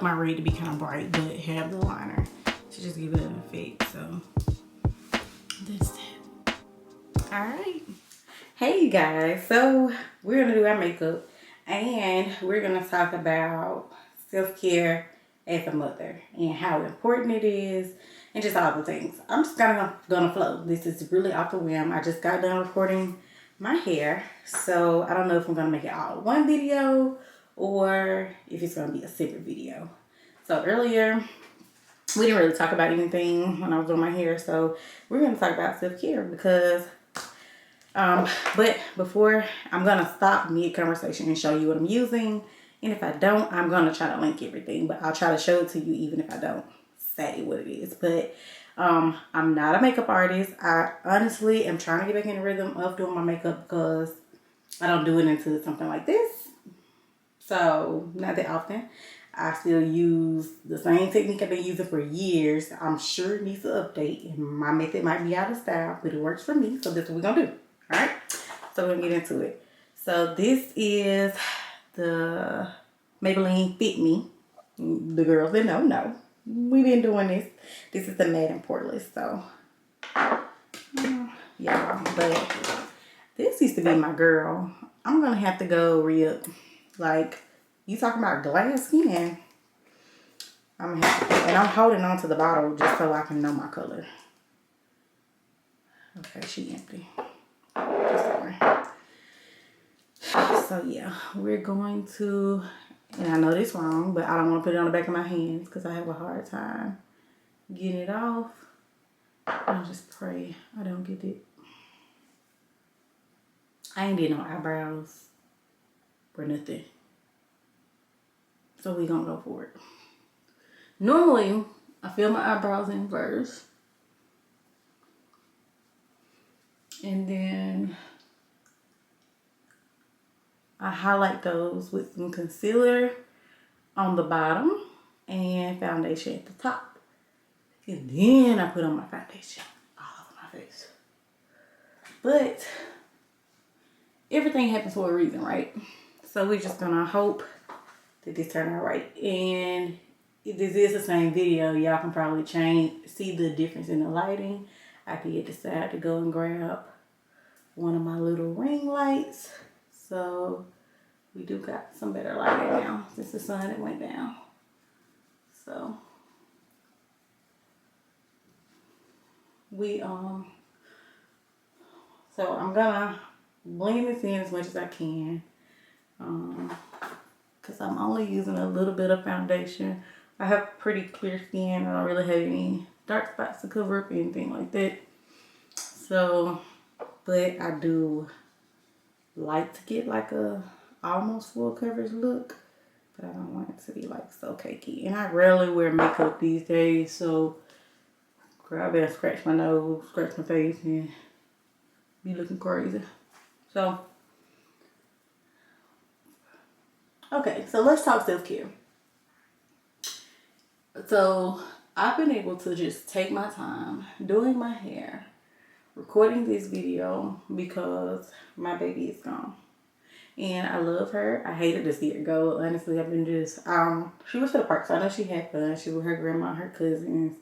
my red to be kind of bright, but have the liner to just give it an effect. So that's that. All right. Hey you guys, so we're gonna do our makeup and we're gonna talk about self-care as a mother and how important it is and just all the things. I'm just gonna flow. This is really off the whim. I just got done recording my hair, so I don't know if I'm gonna make it all one video or if it's gonna be a separate video. So earlier we didn't really talk about anything when I was doing my hair, so we're gonna talk about self-care because but before, I'm gonna stop mid-conversation and show you what I'm using, and if I don't, I'm gonna try to link everything, but I'll try to show it to you even if I don't say what it is. But I'm not a makeup artist. I honestly am trying to get back in the rhythm of doing my makeup because I don't do it until something like this, so not that often. I still use the same technique I've been using for years. I'm sure it needs to update, and my method might be out of style, but it works for me, so that's what we're gonna do. All right, so we're gonna get into it. So this is the Maybelline Fit Me. The girls that know, we've been doing this. This is the matte and poreless. So yeah, but this used to be my girl. I'm gonna have to go re-up. Like, you talking about glass skin? I'm gonna have to, and I'm holding on to the bottle just so I can know my color. Okay, she empty. So yeah, we're going to, and I know this wrong, but I don't want to put it on the back of my hands because I have a hard time getting it off. I'll just pray I don't get it. I ain't did no eyebrows or nothing, so we gonna go for it. Normally, I fill my eyebrows in first, and then I highlight those with some concealer on the bottom and foundation at the top. And then I put on my foundation all over my face. But everything happens for a reason, right? So we're just gonna hope that this turn out right. And if this is the same video, y'all can probably see the difference in the lighting. I could decide to go and grab one of my little ring lights. So we do got some better lighting now since the sun it went down. So so I'm gonna blend this in as much as I can, because I'm only using a little bit of foundation. I have pretty clear skin. I don't really have any dark spots to cover up, anything like that. So, but I do like to get like a almost full coverage look, but I don't want it to be like so cakey. And I rarely wear makeup these days, so girl, I better scratch my nose, scratch my face, and be looking crazy. So, okay, so let's talk self-care. So, I've been able to just take my time doing my hair, recording this video because my baby is gone. And I love her. I hated to see her go. Honestly, I've been just, she was to the park, so I know she had fun. She was with her grandma, her cousins,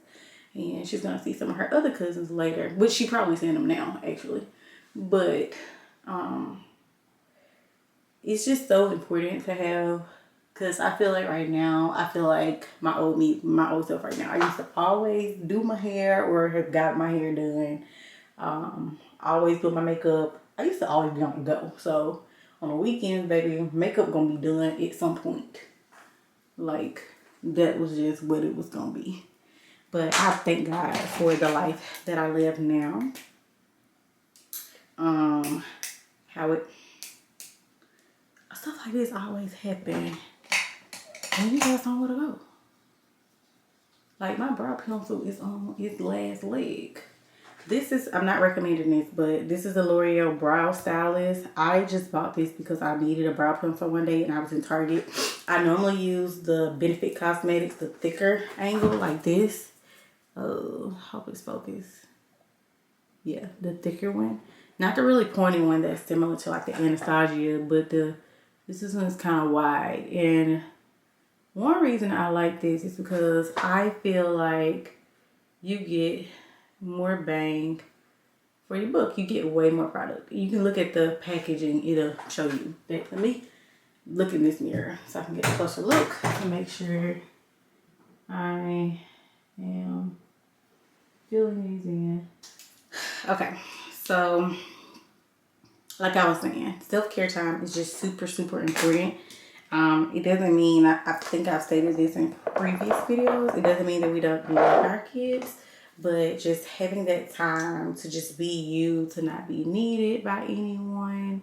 and she's gonna see some of her other cousins later, which she probably seeing them now, actually. But, it's just so important to have, because I feel like right now, I feel like my old self right now. I used to always do my hair or have got my hair done. Always put my makeup. I used to always be on the go. So on the weekends, baby, makeup gonna be done at some point. Like, that was just what it was gonna be. But I thank God for the life that I live now. Stuff like this always happen when you got somewhere to go. Like, my brow pencil is on its last leg. This is, I'm not recommending this, but this is the L'Oreal Brow Stylist. I just bought this because I needed a brow pencil one day and I was in Target. I normally use the Benefit Cosmetics, the thicker angle like this. Oh, hope it's focused. Yeah, the thicker one. Not the really pointy one that's similar to like the Anastasia, but this one is kind of wide. And One reason I like this is because I feel like you get more bang for your buck. You get way more product. You can look at the packaging, it'll show you that. Let me look in this mirror so I can get a closer look to make sure I am filling these in. Okay, so like I was saying, self-care time is just super, super important. It doesn't mean, I think I've stated this in previous videos, it doesn't mean that we don't love our kids, but just having that time to just be you, to not be needed by anyone,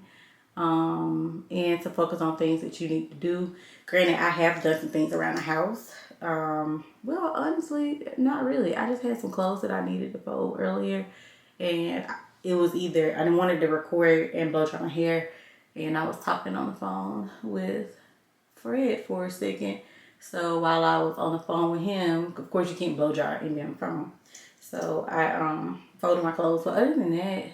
and to focus on things that you need to do. Granted, I have done some things around the house. Well, honestly, not really. I just had some clothes that I needed to fold earlier, and it was either I wanted to record and blow dry my hair, and I was talking on the phone with Fred for a second. So while I was on the phone with him, of course you can't blow dry in the phone. So I folded my clothes. But other than that,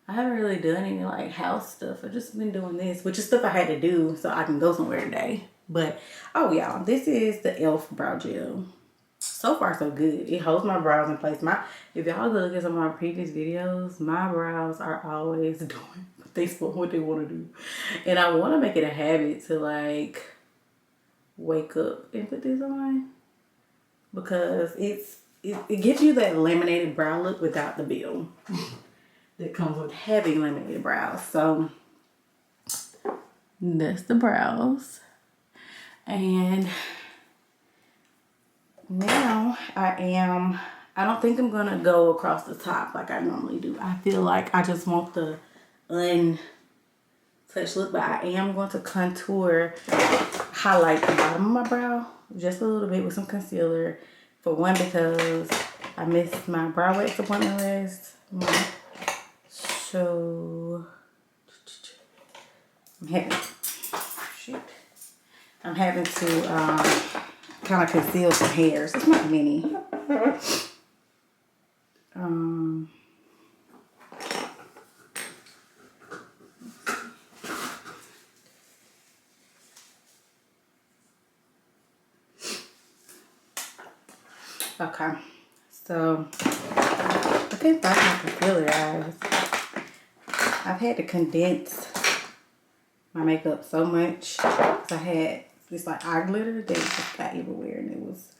I haven't really done any like house stuff. I've just been doing this, which is stuff I had to do so I can go somewhere today. But oh y'all, this is the e.l.f. brow gel. So far so good. It holds my brows in place. If y'all look at some of my previous videos, my brows are always doing what they want to do. And I want to make it a habit to like wake up and put this on, because it gives you that laminated brow look without the bill that comes with having laminated brows. So that's the brows. And now I don't think I'm gonna go across the top like I normally do. I feel like I just want the untouched look, but I am going to contour, highlight the bottom of my brow just a little bit with some concealer. For one, because I missed my brow wax appointment last month. So I'm having to kind of conceal some hairs. It's not many. Okay, so I can't find my concealer, guys. I've had to condense my makeup so much. I had this like eye glitter that just got everywhere and it was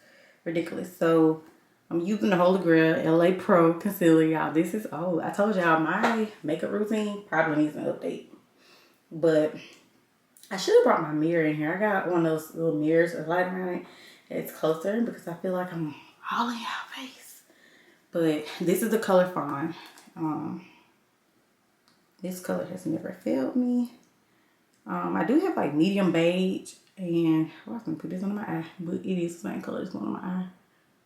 ridiculous. So I'm using the Holy Grail LA Pro concealer, y'all. This is old. I told y'all my makeup routine probably needs an update. But I should have brought my mirror in here. I got one of those little mirrors with light around it. It's closer because I feel like I'm all in your face. But this is the color Fawn. This color has never failed me. I do have like medium beige, and I was gonna put this under my eye, but it is the same color as one on my eye,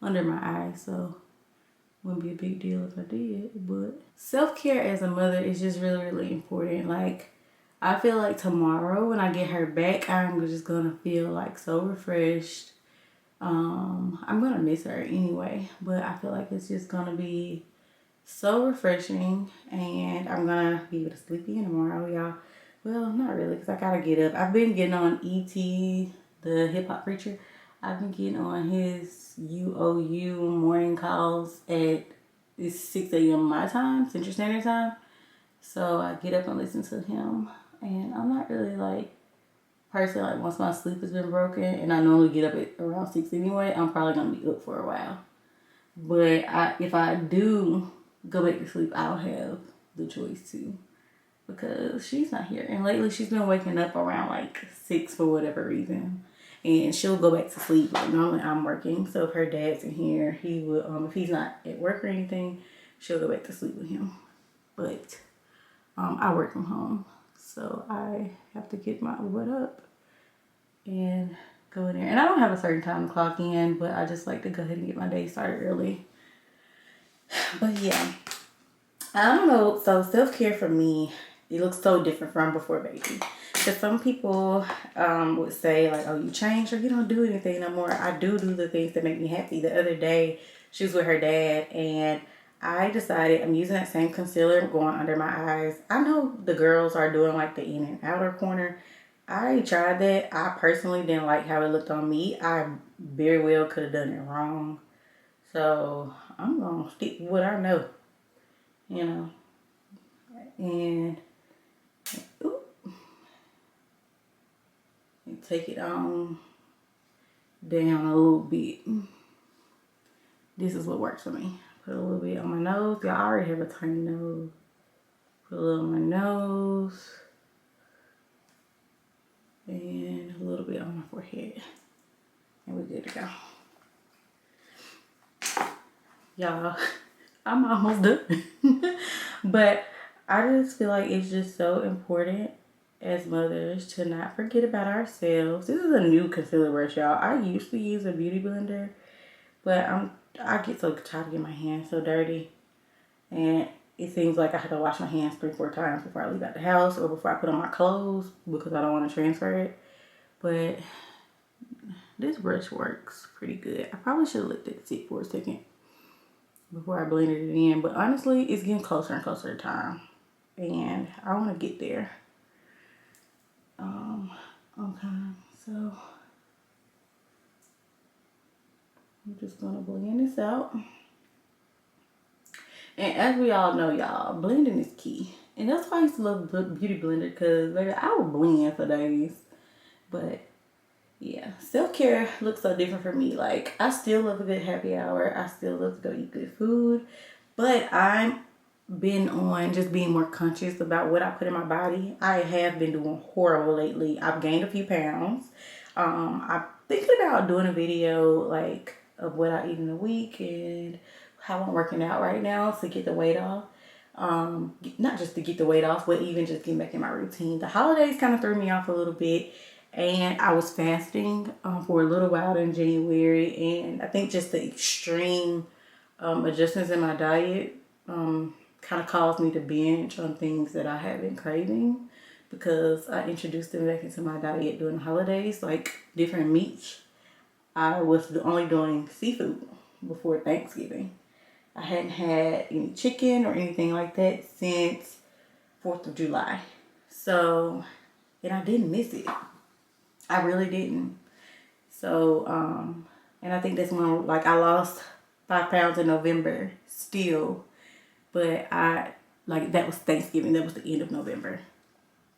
under my eye, so wouldn't be a big deal if I did. But self-care as a mother is just really, really important. Like, I feel like tomorrow when I get her back, I'm just gonna feel like so refreshed. I'm gonna miss her anyway, but I feel like it's just gonna be so refreshing, and I'm gonna be able to sleep in tomorrow, y'all. Well, not really, because I gotta get up. I've been getting on E.T., the hip-hop preacher. I've been getting on his UOU morning calls at 6 a.m. my time, Central Standard Time. So I get up and listen to him. And I'm not really like person like once my sleep has been broken, and I normally get up at around 6 anyway, I'm probably gonna be up for a while. But if I do go back to sleep, I'll have the choice to, because she's not here. And lately she's been waking up around like 6 for whatever reason. And she'll go back to sleep. Like, normally I'm working, so if her dad's in here, he will, if he's not at work or anything, she'll go back to sleep with him. But I work from home, so I have to get my butt up and go in there. And I don't have a certain time to clock in, but I just like to go ahead and get my day started early. But yeah, I don't know. So self-care for me, it looks so different from before baby. Because some people would say like, oh, you changed, or you don't do anything no more. I do the things that make me happy. The other day, she was with her dad, and I decided I'm using that same concealer going under my eyes. I know the girls are doing like the in and outer corner. I already tried that. I personally didn't like how it looked on me. I very well could have done it wrong. So I'm gonna stick with what I know, you know. And, ooh, and take it on down a little bit. This is what works for me. Put a little bit on my nose. Y'all already have a tiny nose. Put a little on my nose. And a little bit on my forehead. And we're good to go. Y'all, I'm almost done. But I just feel like it's just so important as mothers to not forget about ourselves. This is a new concealer brush, y'all. I used to use a beauty blender, but I get so tired of getting my hands so dirty. And it seems like I have to wash my hands 3-4 times before I leave out the house or before I put on my clothes because I don't want to transfer it. But this brush works pretty good. I probably should have let it sit for a second before I blended it in. But honestly, it's getting closer and closer to time. And I want to get there. Okay, so I'm just going to blend this out. And as we all know, y'all, blending is key. And that's why I used to love Beauty Blender, because baby, I would blend for days. But yeah, self-care looks so different for me. Like, I still love a good happy hour. I still love to go eat good food. But I'm been on just being more conscious about what I put in my body. I have been doing horrible lately. I've gained a few pounds. I'm thinking about doing a video like of what I eat in a week and how I'm working out right now to get the weight off. Not just to get the weight off, but even just getting back in my routine. The holidays kind of threw me off a little bit, and I was fasting for a little while in January, and I think just the extreme adjustments in my diet kind of caused me to binge on things that I had been craving, because I introduced them back into my diet during the holidays, like different meats. I was only doing seafood before Thanksgiving. I hadn't had any chicken or anything like that since 4th of July. So, and I didn't miss it. I really didn't. So, and I think that's when, like, I lost 5 pounds in November still. But that was Thanksgiving. That was the end of November.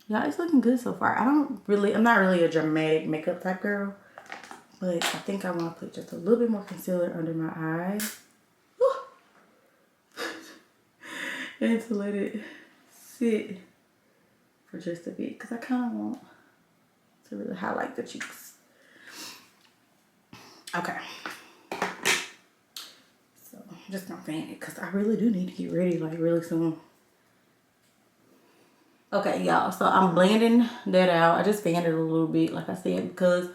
Yeah, it's looking good so far. I'm not really a dramatic makeup type girl. But I think I want to put just a little bit more concealer under my eyes. And to let it sit for just a bit. Because I kind of want to really highlight the cheeks. Okay. So, I'm just not fanning it because I really do need to get ready like really soon. Okay, y'all, so I'm blending that out. I just fanned it a little bit, like I said, because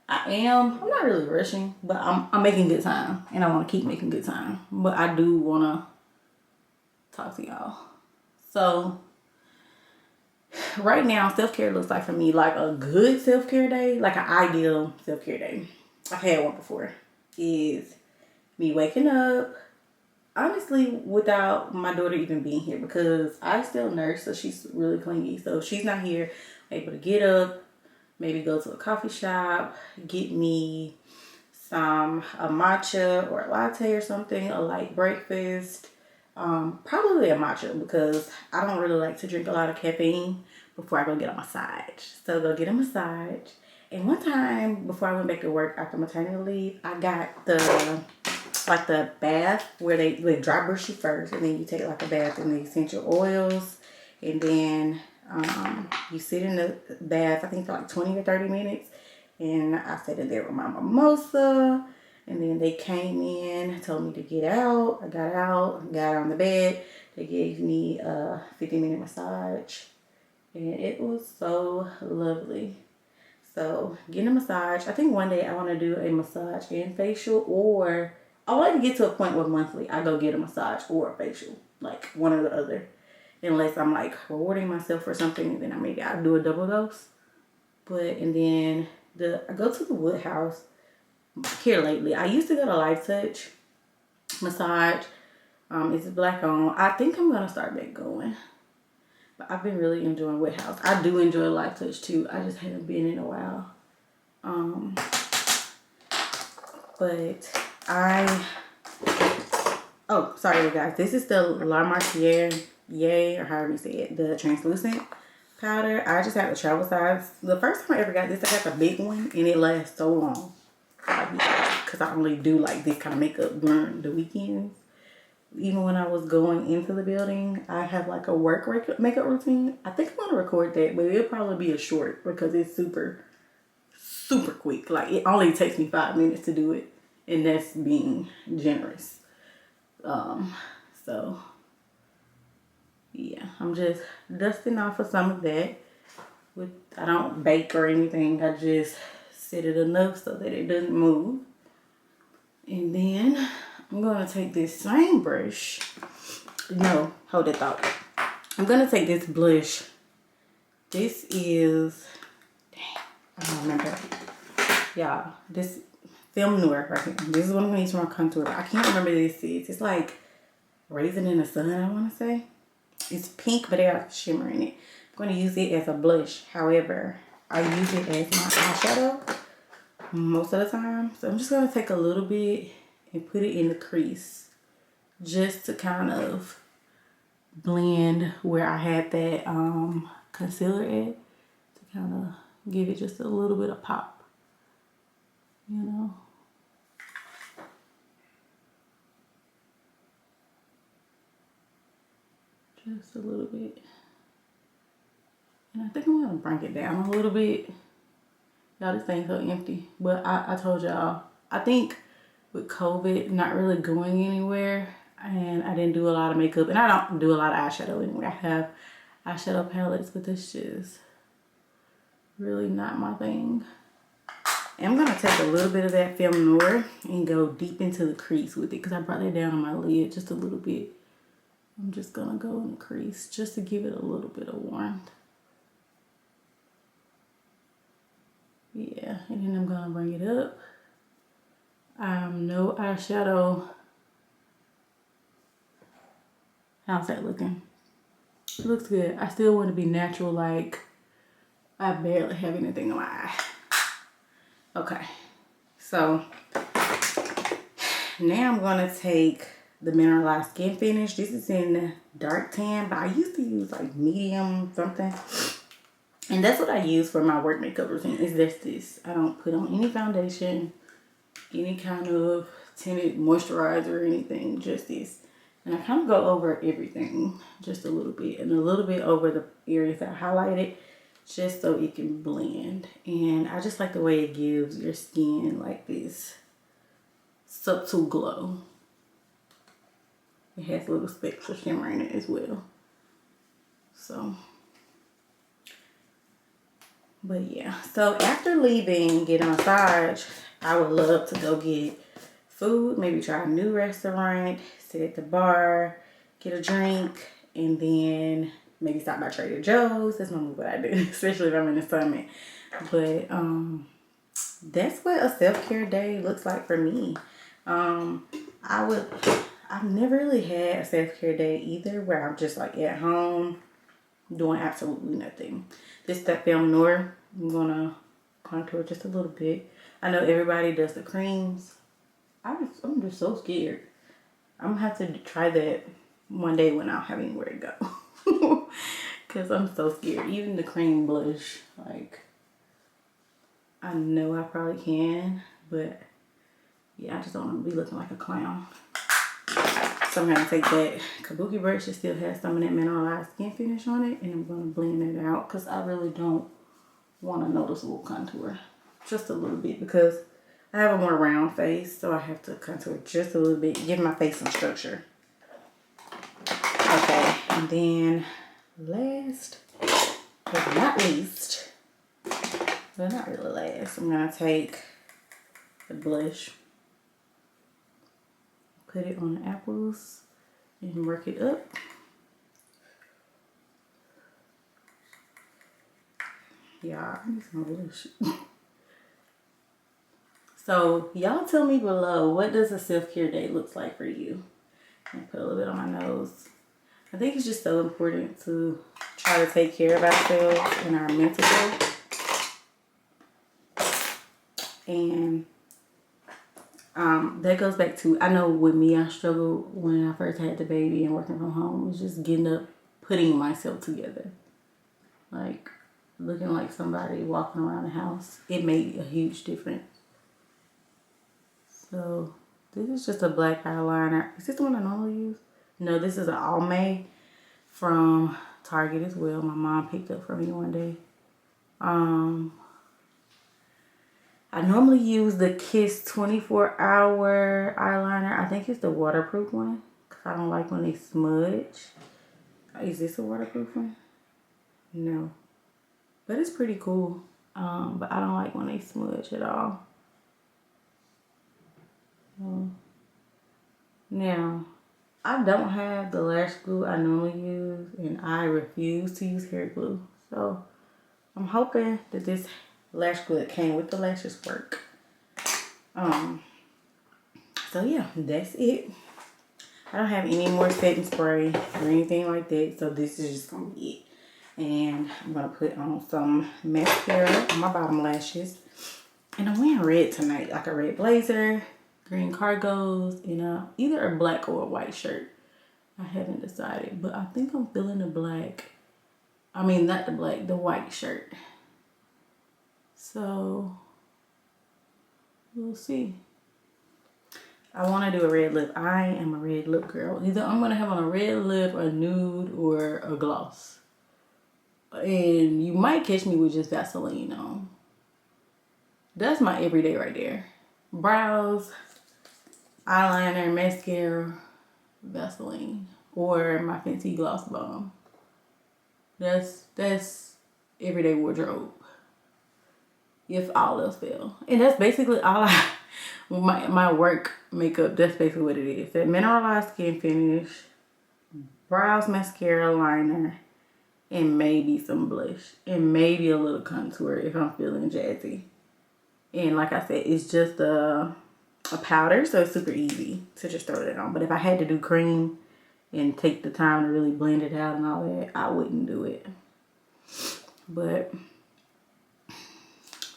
I'm not really rushing, but I'm making good time, and I want to keep making good time. But I do want to talk to y'all. So, right now, self-care looks like for me, like a good self-care day, like an ideal self-care day. I've had one before. Is me waking up, honestly, without my daughter even being here, because I still nurse, so she's really clingy. So if she's not here, I'm able to get up, maybe go to a coffee shop, get me a matcha or a latte or something, a light breakfast. Probably a matcha, because I don't really like to drink a lot of caffeine before I go get a massage. So go get a massage. And one time before I went back to work after maternity leave, I got the bath where they dry brush you first, and then you take like a bath in the essential oils, and then you sit in the bath, I think for like 20 or 30 minutes, and I sat in there with my mimosa, and then they came in, told me to get out. I got out, got on the bed. They gave me a 50-minute massage, and it was so lovely. So getting a massage, I think one day I want to do a massage and facial, or I like to get to a point where monthly I go get a massage or a facial, like one or the other. Unless I'm like rewarding myself for something, then I'll do a double dose. And then I go to the Woodhouse here lately. I used to go to Life Touch massage. It's black on. I think I'm gonna start back going. But I've been really enjoying Wet House. I do enjoy Light Touch too. I just haven't been in a while. But oh, sorry you guys. This is the La Mercier, Yay, or however you say it, the translucent powder. I just have the travel size. The first time I ever got this, I got the big one, and it lasts so long. Because I only do like this kind of makeup during the weekends. Even when I was going into the building, I have like a work makeup routine. I think I'm going to record that, but it'll probably be a short because it's super quick. Like, it only takes me 5 minutes to do it, and that's being generous. So yeah, I'm just dusting off of some of that. I don't bake or anything. I just set it enough so that it doesn't move. And then I'm going to take this same brush. No, hold that thought. I'm going to take this blush. This is, dang, I don't remember. Y'all, this Film Noir right here. This is one of my for my contour. I can't remember this is. It's like Raisin in the Sun, I want to say. It's pink, but it has shimmer in it. I'm going to use it as a blush. However, I use it as my eyeshadow most of the time. So I'm just going to take a little bit and put it in the crease. Just to kind of blend where I had that concealer at. To kind of give it just a little bit of pop. You know. Just a little bit. And I think I'm going to bring it down a little bit. Y'all, this thing's so empty. But I told y'all, I think with COVID not really going anywhere, and I didn't do a lot of makeup, and I don't do a lot of eyeshadow anyway. I have eyeshadow palettes, but this is really not my thing. And I'm going to take a little bit of that Film Noir and go deep into the crease with it, because I brought that down on my lid just a little bit. I'm just going to go in the crease just to give it a little bit of warmth. Yeah, and then I'm going to bring it up. No eyeshadow. How's that looking? It looks good. I still want to be natural, like I barely have anything on my eye. Okay, so now I'm going to take the Mineralized Skin Finish. This is in dark tan, but I used to use like medium something. And that's what I use for my work makeup routine. Is this. I don't put on any foundation, any kind of tinted moisturizer or anything. Just this. And I kind of go over everything just a little bit. And a little bit over the areas that I highlighted. Just so it can blend. And I just like the way it gives your skin like this subtle glow. It has little specks of shimmer in it as well. So, but yeah. So after leaving, get a massage, I would love to go get food. Maybe try a new restaurant, sit at the bar, get a drink, and then maybe stop by Trader Joe's. That's normally what I do, especially if I'm in the Summit. But that's what a self-care day looks like for me. I've never really had a self-care day either where I'm just like at home doing absolutely nothing. This is that Film Noir. I'm gonna contour just a little bit. I know everybody does the creams. I'm just so scared. I'm gonna have to try that one day when I don't have anywhere to go. Cause I'm so scared. Even the cream blush, like, I know I probably can, but yeah, I just don't want to be looking like a clown. So I'm gonna take that kabuki brush that still has some of that Mineralized Skin Finish on it, and I'm gonna blend it out because I really don't want a noticeable contour. Just a little bit, because I have a more round face, so I have to contour just a little bit, give my face some structure. Okay, and then last but not least, but not really last, I'm gonna take the blush, put it on the apples, and work it up. Yeah, I need some blush. So y'all tell me below, what does a self-care day look like for you? I'm gonna put a little bit on my nose. I think it's just so important to try to take care of ourselves and our mental health. And that goes back to, I know with me, I struggled when I first had the baby and working from home. It was just getting up, putting myself together. Like, looking like somebody walking around the house. It made a huge difference. So, this is just a black eyeliner. Is this the one I normally use? No, this is an Almay from Target as well. My mom picked up for me one day. I normally use the Kiss 24-hour eyeliner. I think it's the waterproof one, because I don't like when they smudge. Is this a waterproof one? No. But it's pretty cool. But I don't like when they smudge at all. Now, I don't have the lash glue I normally use, and I refuse to use hair glue. So, I'm hoping that this lash glue that came with the lashes work. So yeah, that's it. I don't have any more setting spray or anything like that, so this is just gonna be it. And I'm gonna put on some mascara on my bottom lashes. And I'm wearing red tonight, like a red blazer, green cargos, and either a black or a white shirt. I haven't decided, but I think I'm feeling the black. I mean, not the black, the white shirt. So, we'll see. I want to do a red lip. I am a red lip girl. Either I'm going to have on a red lip, a nude, or a gloss. And you might catch me with just Vaseline on. That's my everyday right there. Brows, eyeliner, mascara, Vaseline, or my Fenty Gloss Bomb. That's everyday wardrobe. If all else fail. And that's basically all my work makeup, that's basically what it is. That mineralized skin finish, brows, mascara, liner, and maybe some blush. And maybe a little contour if I'm feeling jazzy. And like I said, it's just a powder, so it's super easy to just throw that on. But if I had to do cream and take the time to really blend it out and all that, I wouldn't do it. But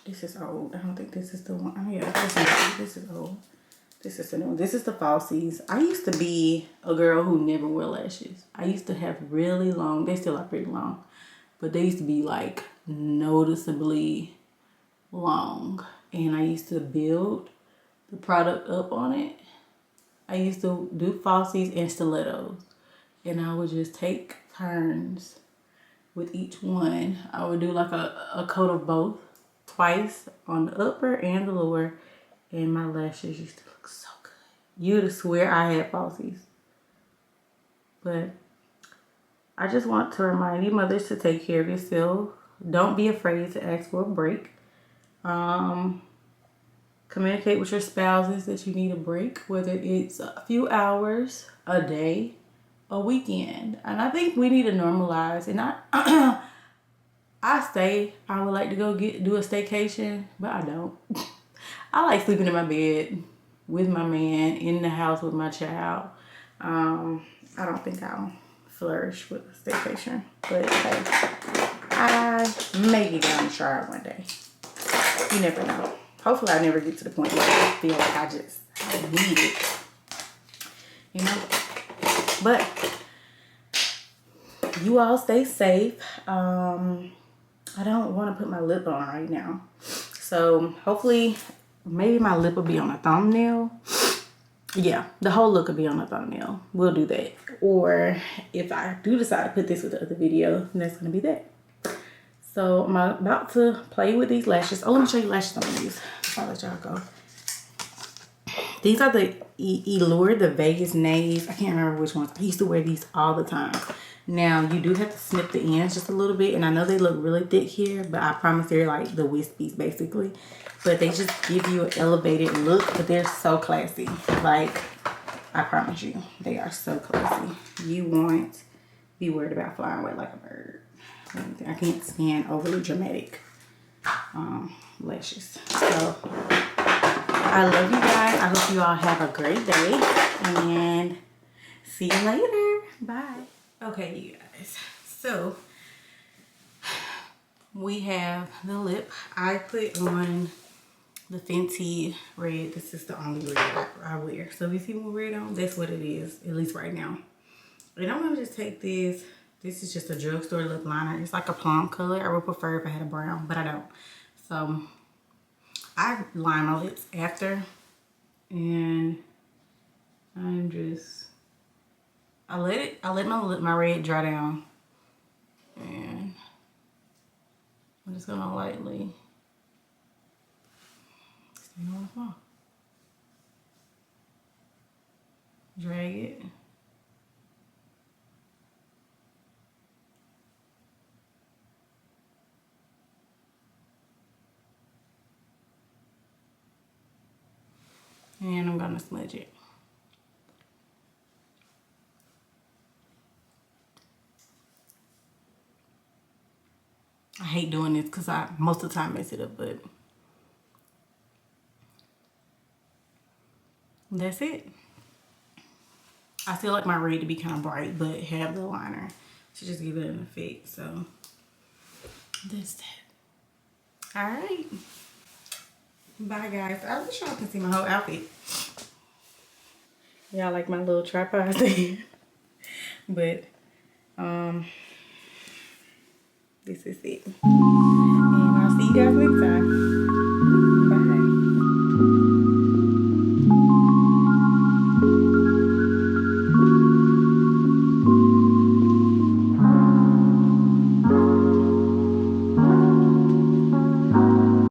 this is old. I don't think this is the one. Oh yeah, this is old. This is the new one. This is the falsies. I used to be a girl who never wore lashes. I used to have really long, they still are pretty long, but they used to be like noticeably long. And I used to build the product up on it. I used to do falsies and stilettos. And I would just take turns with each one. I would do like a coat of both. Twice on the upper and the lower, and my lashes used to look so good. You'd swear I had falsies. But I just want to remind you mothers to take care of yourself. Don't be afraid to ask for a break. Communicate with your spouses that you need a break, whether it's a few hours, a day, a weekend. And I think we need to normalize, and I say I would like to go do a staycation, but I don't. I like sleeping in my bed with my man, in the house with my child. I don't think I'll flourish with a staycation, but hey, I may get down and try it one day. You never know. Hopefully I never get to the point where I feel like I need it. You know? But you all stay safe. I don't want to put my lip on right now. So hopefully maybe my lip will be on a thumbnail. Yeah, the whole look will be on a thumbnail. We'll do that. Or if I do decide to put this with the other video, then that's going to be that. So I'm about to play with these lashes. Oh, let me show you lashes I'm going to use before I let y'all go. These are the Allure, the Vegas Nays. I can't remember which ones. I used to wear these all the time. Now, you do have to snip the ends just a little bit. And I know they look really thick here, but I promise they're like the wispies, basically. But they just give you an elevated look, but they're so classy. Like, I promise you, they are so classy. You won't be worried about flying away like a bird. I can't stand overly dramatic lashes. So, I love you guys. I hope you all have a great day. And see you later. Bye. Okay, you guys. So we have the lip. I put on the Fenty red. This is the only red I wear. So if you see more red on, that's what it is, at least right now. And I'm gonna just take this. This is just a drugstore lip liner. It's like a plum color. I would prefer if I had a brown, but I don't. So I line my lips after, and I'm just, I let my red dry down, and I'm just gonna lightly stay on the floor. Drag it. And I'm gonna smudge it. I hate doing this because I most of the time mess it up, but that's it. I still like my red to be kind of bright, but have the liner to just give it an effect. So that's that. All right. Bye, guys. I wish y'all can see my whole outfit. Y'all like my little tripod thing. But this is it. And I'll see you guys next time.